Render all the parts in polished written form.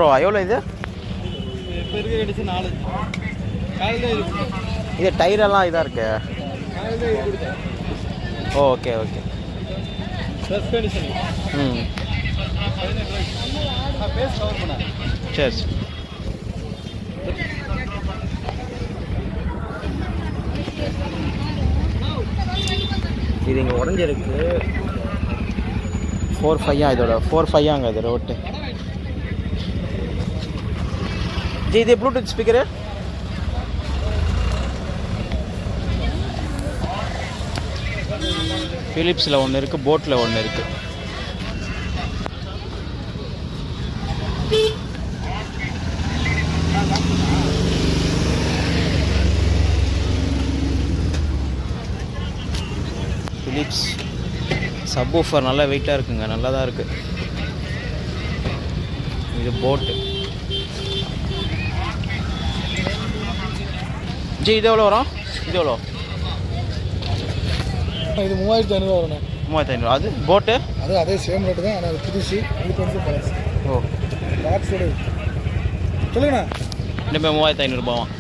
ரூபா எவ்வளோ இது? இது டயரெல்லாம் இதாக இருக்கு. Okay okay. ம் சரி. இது இங்கே உடஞ்சிருக்கு. 4.5 இதோட 4.5 இது ரோட்டு. இது ப்ளூடூத் ஸ்பீக்கரு. பிலிப்ஸில் ஒன்று இருக்குது, போட்டில் ஒன்று இருக்குது. பிலிப்ஸ் சப்வூஃபர் நல்லா வெயிட்டாக இருக்குங்க, நல்லா தான் இருக்குது. இது போட்டு. ஜி இது எவ்வளோ வரும்? இது எவ்வளோ? இது 3500 வரும். 3500. அது போட்டு அது அதே சேம் ரேட்டு தான். ஆனால் அது புதுசு, இது கொஞ்சம் பழசு. ஓ பாக்ஸோட சொல்லுங்கண்ணா. ரெண்டுமே 3500 ரூபாவாம்.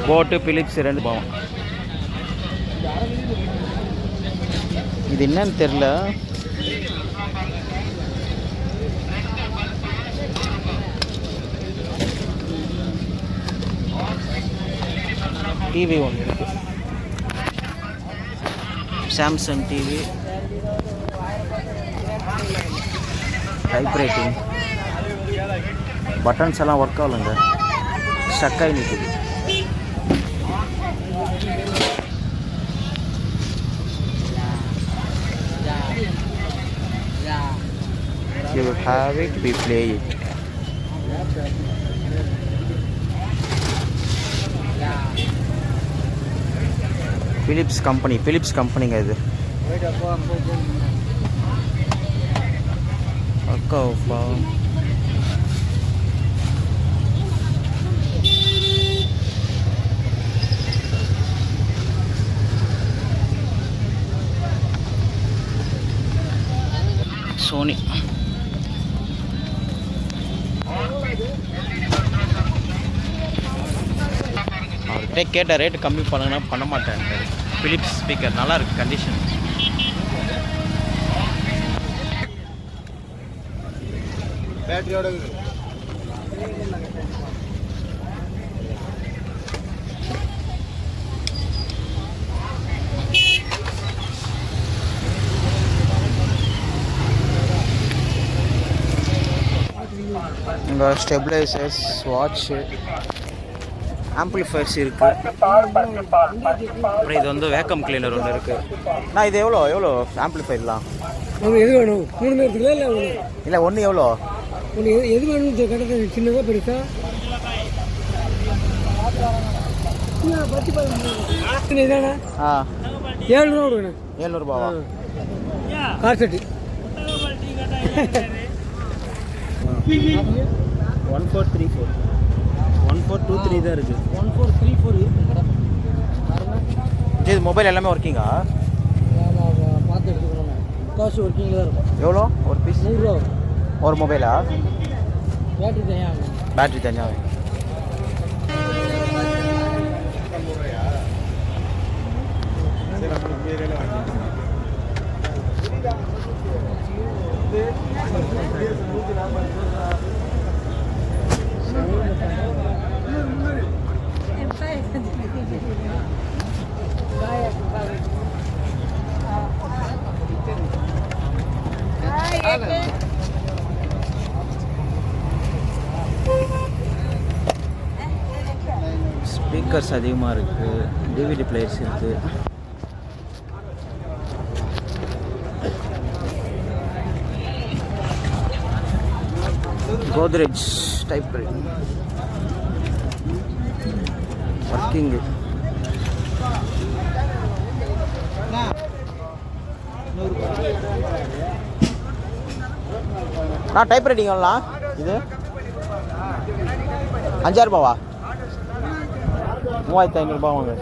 போட்டு பிலிப்ஸ் 2 ரூபாவாம். இது என்னன்னு தெரில. டிவி ஒன்று இருக்குது, Samsung TV. Type writing buttons எல்லாம் ஒர்க் ஆகலைங்க, ஸ்டக் ஆகி நிற்குது. You have it, we play it. Philips கம்பெனிங்க இது. அக்காப்பா சோனி. அவர்கிட்ட கேட்ட ரேட்டு கம்மி பண்ணுங்கன்னா பண்ண மாட்டேன். பிலிப்ஸ் ஸ்பீக்கர் நல்லா இருக்குது, கண்டிஷன். பேட்டரியோட இங்கே ஸ்டெபிளைசர்ஸ், வாட்ச்சு, ஆம்பிளிஃபயர்ஸ் இருக்குது. அப்புறம் இது வந்து வேக்கம் கிளீனர் ஒன்று இருக்குது. நான் இது எவ்வளோ ஆம்பிளிஃபயர்லாம்? எது வேணும்? 3 நேரத்துக்குல இல்லை ஒன்று எவ்வளோ? ஒன்று எது வேணும்? கடை சின்னதாக பெருசா? இதாண்ணா. 700 கொடுக்கணும். 700 ரூபாவா? கார் செட்டு 1434 1423 தான் இருக்குது. 1434. இது மொபைல் எல்லாமே ஒர்க்கிங்கா? பார்த்து எடுத்துக்கணும். காசு ஒர்க்கிங்கில் தான் இருக்கும். எவ்வளோ ஒரு பீஸ்? 100 ரூபா ஒரு மொபைலா? பேட்டரி தனியாக. பேட்டரி தனியாக. ஸ்பீக்கர்ஸ் அதிகமாக இருக்குது, டிவிடி பிளேயர்ஸ் இருக்குது. Godrej type working. நான் டைப் ரைட்டிங் வரலாம் இது 5000 ரூபாவா 3500 வாங்க.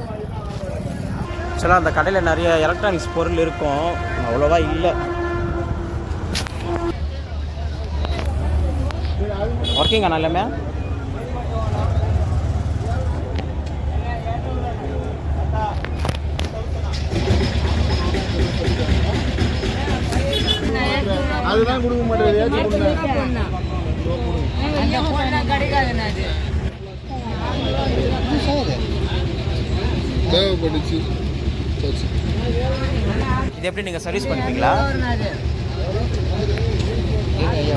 ஆக்சுவலாக அந்த கடையில் நிறைய எலக்ட்ரானிக்ஸ் பொருள் இருக்கும், அவ்வளோவா இல்லை. ஒர்க்கிங் ஆனால் எல்லாமே அதுதான் கொடுக்க மாட்டேங்குது. தேவைப்பட்டுச்சு. இது எப்படி நீங்கள் சர்வீஸ் பண்ணுவீங்களா?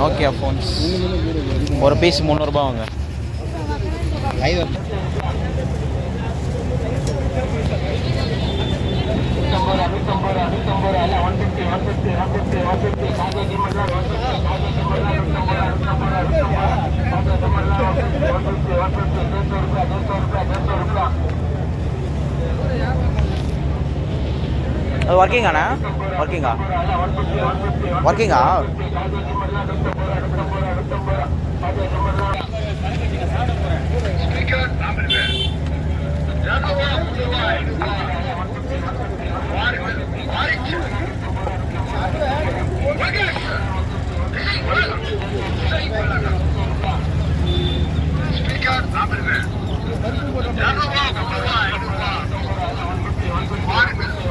நோக்கியா ஃபோன்ஸ் ஒரு பீஸ் 300 ரூபா வாங்க. அது ஒர்க்கிங்காண்ணா? ஒர்க்கிங்கா? ஒர்க்கிங்கா?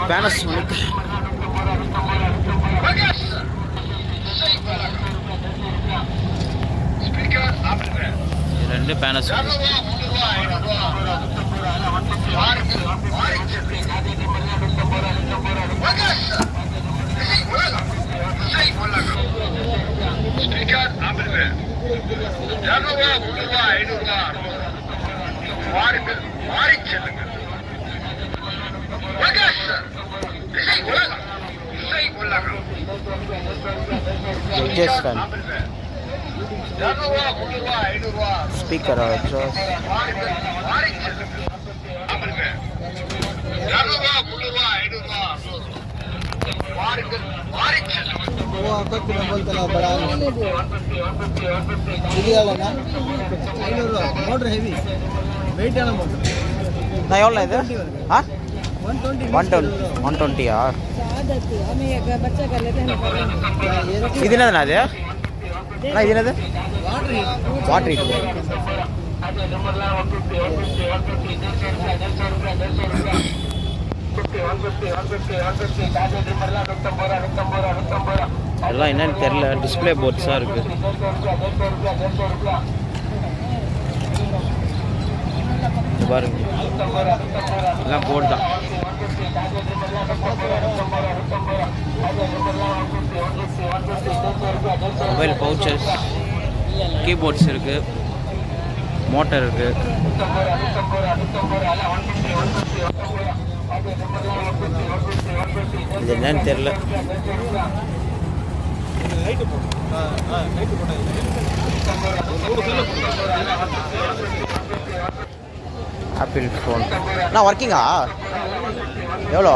Panasonic. ரெண்டு Panasonic. Just fan. Speaker exhaust. वो आपका कितना बोलता है बड़ा ये वाला ना 500 मोटर हेवी वेट आना मोटर நான் எவ்வளோ இது? ஆ 120 120 हमें एक बच्चा कर लेते हैं। இது என்னதுண்ணா அது? அண்ணா இது என்னது? Water heat. எல்லாம் என்னன்னு தெரியல, டிஸ்பிளே போர்ட்ஸாக இருக்கு. இது பாருங்க, எல்லாம் போர்டு தான். மொபைல் பவுச்சஸ், கீபோர்ட்ஸ் இருக்கு, மோட்டர் இருக்கு. இது என்னன்னு தெரியல. ஆப்பிள் ஃபோன் நான் ஒர்க்கிங்கா? எவ்வளோ?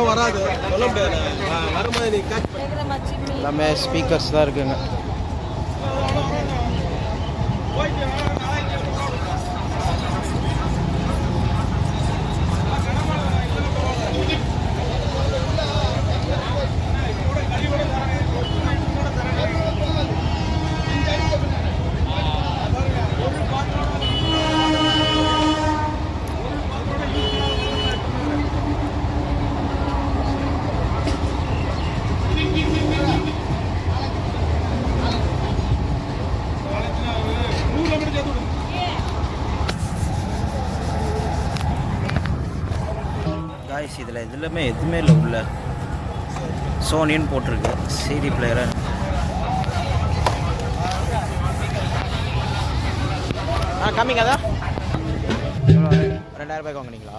வராது சொல்ல முடியாது. வரும்போது எல்லாமே ஸ்பீக்கர்ஸ் தான் இருக்குங்க. காய்ஸ் இதில் எதுவுமே இல்லை. உள்ள சோனின்னு போட்டிருக்கு, சிடி பிளேயரை. கம்மிங்க அதான் 2000 ரூபாய்க்கு வாங்கினீங்களா?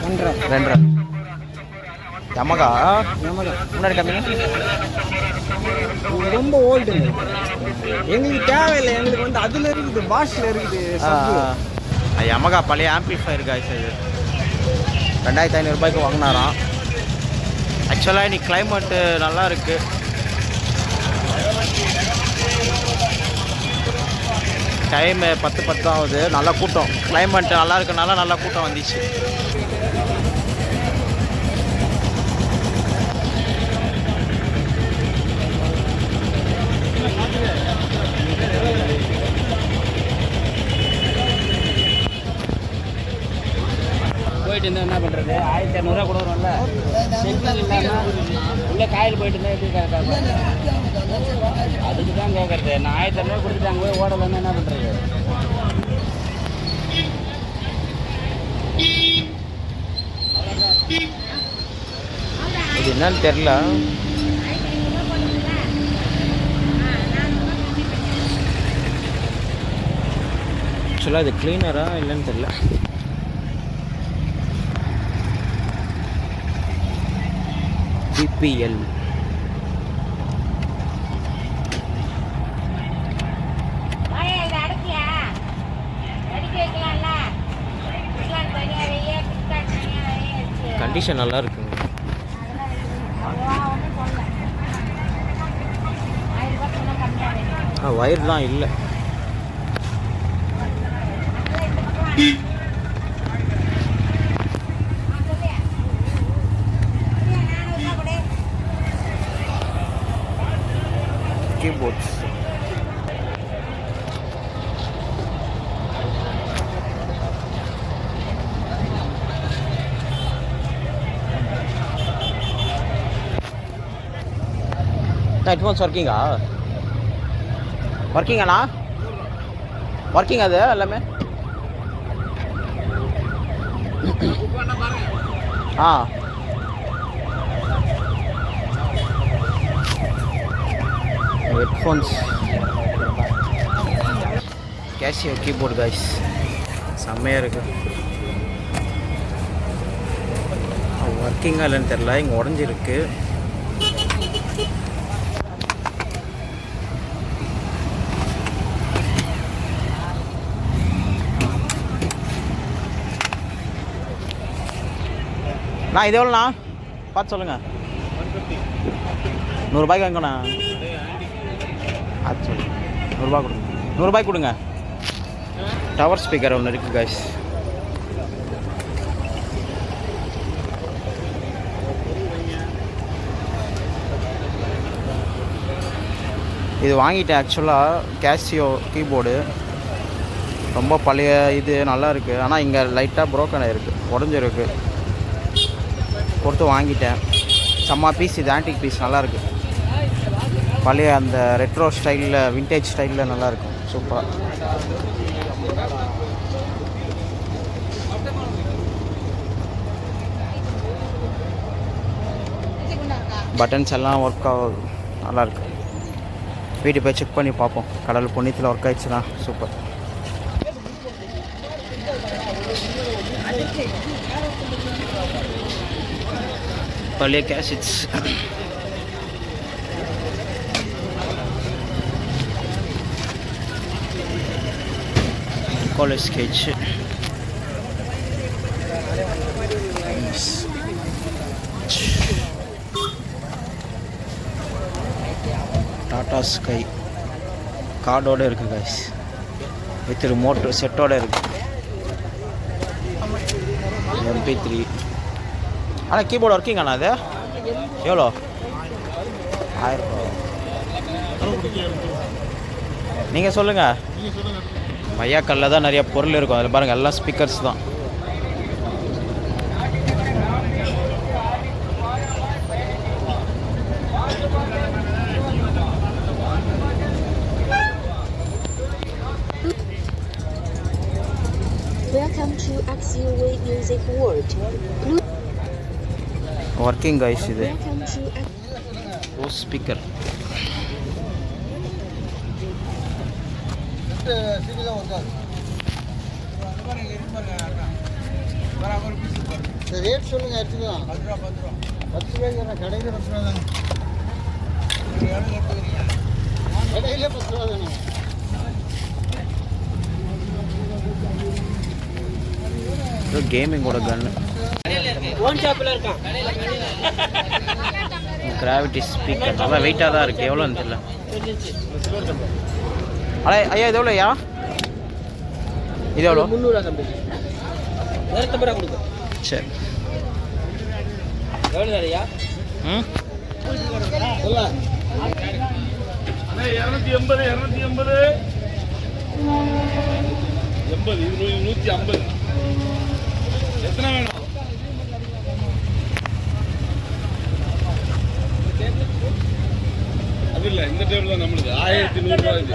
2.5 Yamaha முன்னாடி கம்மிங்க. இது ரொம்ப ஓல்டுங்க. எங்களுக்கு தேவையில்லை, எங்களுக்கு வந்து அதில் இருக்குது, பாஷில் இருக்குது. யமகா பழைய ஆம்பிளிஃபையர் காய்ஸ். இது 2500 ரூபாய்க்கு வாங்கினாராம். ஆக்சுவலாக இன்னைக்கு கிளைமேட்டு நல்லா இருக்கு. டைமு 10:10 ஆகுது. நல்லா கூட்டம். கிளைமேட் நல்லா இருக்கனால நல்லா கூட்டம் வந்துச்சு. போயிட்டு இருந்தால் என்ன பண்ணுறது? 1200 கூட வரும்ல. செக்கிங் இல்லாமல் உள்ளே காயில் போயிட்டு இருந்தால் எப்படி கரெக்டாக? அதுக்கு தான் கேட்குறது. நான் 1200 கொடுத்துட்டாங்க, போய் ஓடலைன்னா என்ன பண்ணுறது? இது என்னன்னு தெரில. ஆக்சுவலாக இது கிளீனரா இல்லைன்னு தெரில. PPL கண்டிஷன் நல்லா இருக்குங்க. வயர்லாம் இல்லை. கீபோர்ட்ஸ் ஹெட்ஃபோன்ஸ் ஒர்க்கிங்கா? ஒர்க்கிங்காண்ணா? ஒர்க்கிங் அது எல்லாமே? ஆ ஹெட்ஃபோன்ஸ் கேஷியோ கீபோர்டு காய்ஸ் செம்மையாக இருக்குது. ஒர்க்கிங்காக இல்லைன்னு தெரில. இங்கே உடஞ்சிருக்கு. நான் இது எவ்வளோண்ணா பார்த்து சொல்லுங்கள். 100 ரூபாய்க்கு வாங்கண்ணா. அது சொல்லு. 100 ரூபா கொடுங்க. 100 ரூபாய்க்கு கொடுங்க. டவர் ஸ்பீக்கர் ஒன்று இருக்குது காய்ஸ். இது வாங்கிட்டேன். ஆக்சுவலாக கேஷியோ கீபோர்டு ரொம்ப பழைய இது நல்லா இருக்குது. ஆனால் இங்கே லைட்டாக ப்ரோக்கன் ஆகிருக்கு, உடஞ்சிருக்கு. கொடுத்து வாங்கிட்டேன். செம்ம பீஸ் இது. ஆன்டிக் பீஸ் நல்லாயிருக்கு. பழைய அந்த ரெட்ரோ ஸ்டைலில், விண்டேஜ் ஸ்டைலில் நல்லாயிருக்கும். சூப்பராக. பட்டன்ஸ் எல்லாம் ஒர்க் ஆகுது, நல்லாயிருக்கு. வீட்டு போய் செக் பண்ணி பார்ப்போம். கடல் புண்ணியத்தில் ஒர்க் ஆயிடுச்சுன்னா சூப்பர். பழைய cassettes. College sketch. Tata Sky கார்டோடு இருக்குது கைஸ். வித் ரிமோட் செட்டோடு இருக்குது. MP3. ஆனால் கீபோர்டு ஒர்க்கிங் ஆனால் அது எவ்வளோ? 1000 ரூபா. நீங்கள் சொல்லுங்கள். மையாக்கல்ல தான் நிறைய பொருள் இருக்கும். அதில் பாருங்கள், எல்லாம் ஸ்பீக்கர்ஸ் தான். Welcome to XUV Music World. Working guys. இது Welcome to ஸ்பீக்கர். ரேட் சொல்லுங்க. எடுத்துக்கலாம். 10 ரூபா. 10 ரூபாய்க்கு கடையில் 10 ரூபா தான். இது கேமிங்கோட கன்னு. கிராவிட்டி ஸ்பீக்கர் நல்லா வெயிட்டாக தான் இருக்குது. எவ்வளோன்னு தெரியல. ஐயா இது எவ்வளோ ஐயா? இது எவ்வளோ? 300 தம்பி. சரி. எவ்வளோ ஐயா? ம் 280 150 எத்தனை வேணும்? அது இல்லை, இந்த டேபிள் தான் நம்மளுக்கு 1100 ரூபாய்.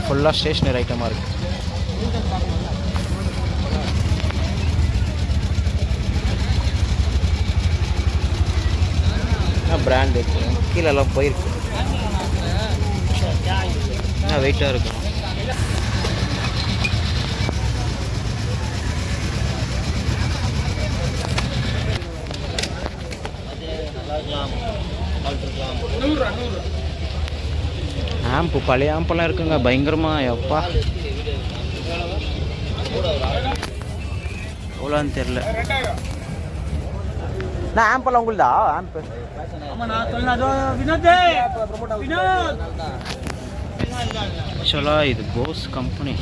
ஃபுல்லாக ஸ்டேஷ்னரி ஐட்டமாக இருக்குது. பிராண்டு கீழெல்லாம் போயிருக்கு. வெயிட்டாக இருக்கும். ஆம்பு பழைய ஆம்பெல்லாம் இருக்குங்க பயங்கரமா. எப்பா எவ்வளோன்னு தெரில. நான் ஆம்பெல்லாம் உங்களுதா? ஆம்பு ஆக்சுவலாக இது போஸ் கம்பெனி.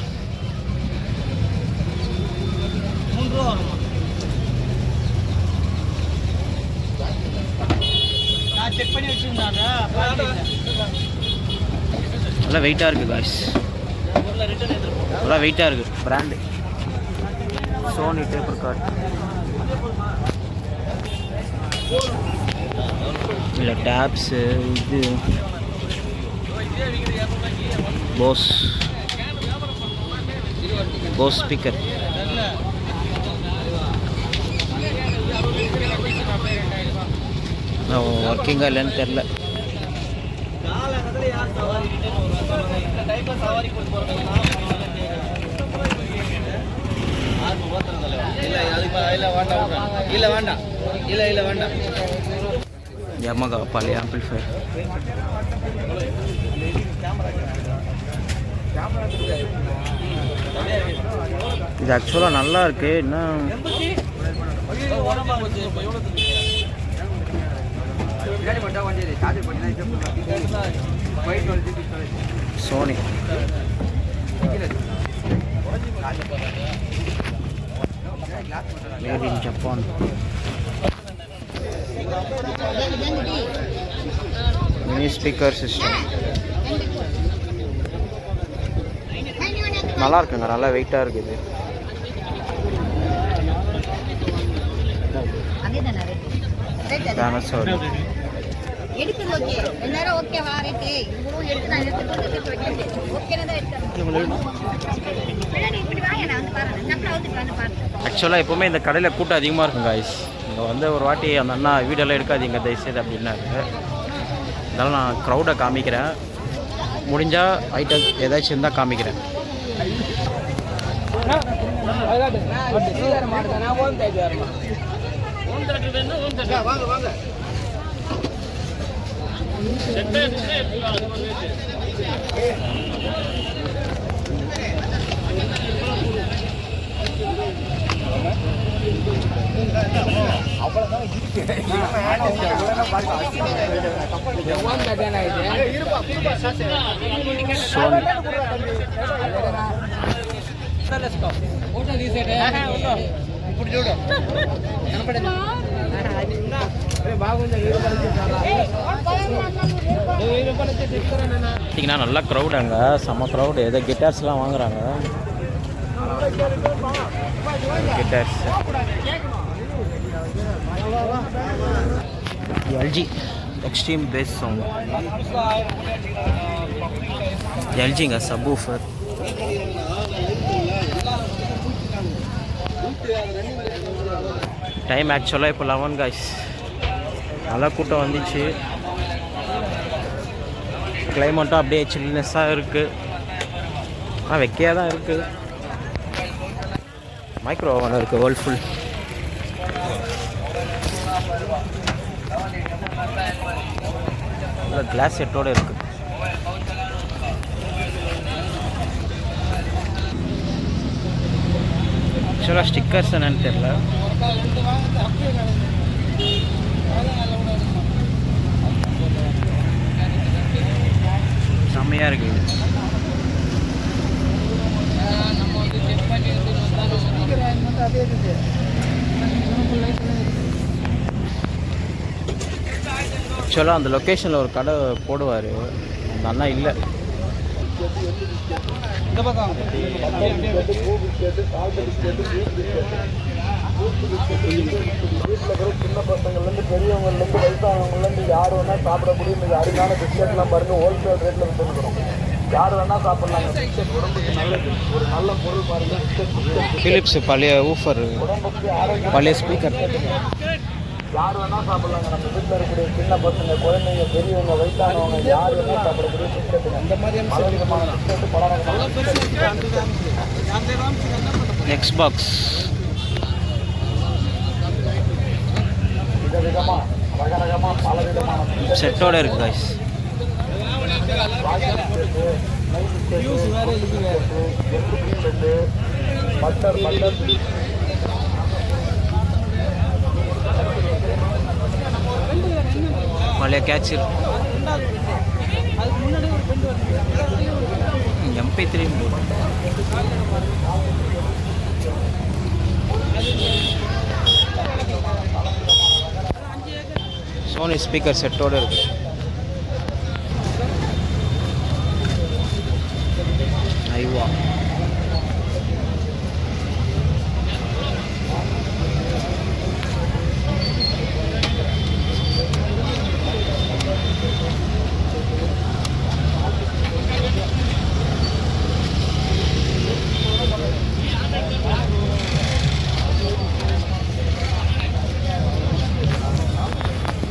நல்லா வெயிட்டாக இருக்குது காய்ஸ். நல்லா வெயிட்டாக இருக்குது. Brand Sony tape recorder. இல்லை டேப்ஸு. இது போஸ் ஸ்பீக்கர். ஒர்க்கிங்காக இல்லைன்னு தெரில. யமகா பழைய ஆம்பிளிஃபையர். இது ஆக்சுவலாக நல்லா இருக்கு. என்ன Sony made in Japan. Mini speaker system நல்லா இருக்குங்க. நல்லா வெயிட்டாக இருக்குது. ஆக்சுவலாக எப்போவுமே இந்த கடையில் கூட்டம் அதிகமாக இருக்கும் காய்ஸ். இங்கே வந்து ஒரு வாட்டி அந்த அண்ணா வீடெல்லாம் எடுக்காதீங்க தயவுசெய்து அப்படின்னாரு. அதனால் நான் க்ரௌடை காமிக்கிறேன். முடிஞ்சால் ஐட்டம் ஏதாச்சும் இருந்தால் காமிக்கிறேன். பார்த்தீங்கன்னா நல்லா க்ரௌட். அங்கே செம்ம க்ரௌடு. ஏதோ கிட்டார்ஸ்லாம் வாங்குறாங்க. Guitars LG extreme bass sound. எல்ஜிங்க சப்வூஃபர். டைம் ஆக்சுவலாக இப்போ 11 guys. நல்லா கூட்டம் வந்துச்சு. கிளைமேட்டும் அப்படியே சில்னஸாக இருக்குது. ஆனால் வெக்கையாக தான் இருக்குது. மைக்ரோ ஓவன் இருக்குது வேர்ல்ஃபுல். கிளாஸ் செட்டோடு இருக்குது. ஆக்சுவலாக ஸ்டிக்கர்ஸ் என்னன்னு தெரியல. செம்மையாக இருக்குது. ஆக்சுவலாக அந்த லொக்கேஷனில் ஒரு கடை போடுவார், அந்த அண்ணா இல்லை. சின்ன பசங்கள்லேருந்து பெரியவங்கலேருந்து வயசானவங்கலேருந்து யார் வேணால் சாப்பிடக்கூடிய இந்த அருமையான பிஸ்கெட்லாம் பாருங்கள், ஹோல்சேல் ரேட்டில் விட்டுருக்குறோம். யார் வேணால் சாப்பிட்லாங்க. பிஸ்கெட் உடம்புக்கு நல்லது, ஒரு நல்ல பொருள் பாருங்கள். பிஸ்கெட் ஃபிலிப்ஸ் பழைய ஊஃபர், உடம்புக்கு ஆரோக்கியம், பழைய ஸ்பீக்கர். யார் வேணால் சாப்பிட்லாங்க. நம்ம வீட்டில் இருக்கக்கூடிய சின்ன பசங்க, குழந்தைங்க, பெரியவங்க, வயசானவங்க யார் வேணால் சாப்பிடக்கூடிய பிஸ்கெட்டுங்க. அந்த மாதிரியான பல விதமான பிஸ்கெட்டு, பல வகையான நெக்ஸ்ட் பாக்ஸ் விதவிதமாக ரகரகமாக பல விதமான செட்டோடு இருக்குது guys. பட்டர் பழைய கேட்சர் MP3 சோனி ஸ்பீக்கர் செட்டோடு இருக்கு. ஐவா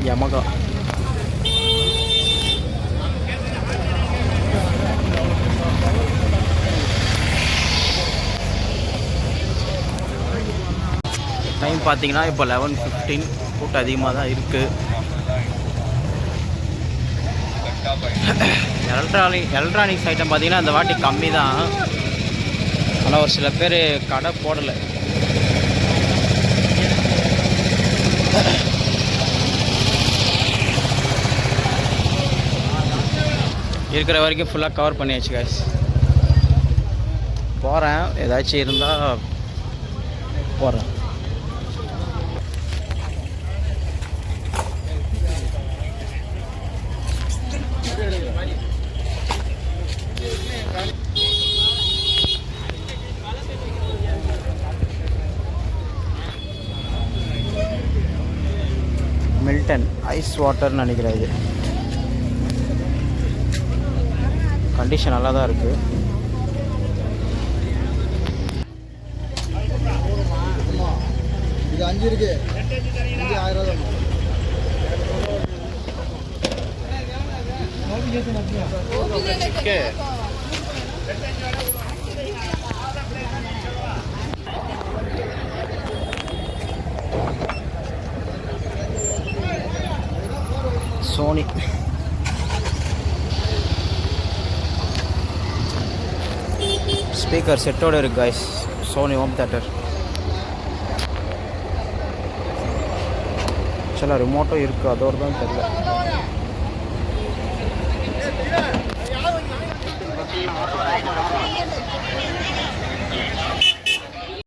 Yamaha. டைம் பார்த்தீங்கன்னா இப்போ 11:15. கூட்டம் அதிகமாக தான் இருக்குது. எலக்ட்ரானிக்ஸ் ஐட்டம் பார்த்தீங்கன்னா இந்த வாட்டி கம்மி தான். ஆனால் ஒரு சில பேர் கடை போடலை. இருக்கிற வரைக்கும் ஃபுல்லாக கவர் பண்ணியாச்சு guys. போகிறேன், ஏதாச்சும் இருந்தால் போகிறேன். மில்டன் ஐஸ் வாட்டர்னு நினைக்கிறேன். இது கண்டிஷன் நல்லா தான் இருக்குது. இது 5 இருக்கு, 1000 சோனி ஸ்பீக்கர் செட்டோடு இருக்குது guys. Sony home theatre. ஆக்சுவலாக ரிமோட்டும் இருக்குது, அதோடு தான் தெரியல.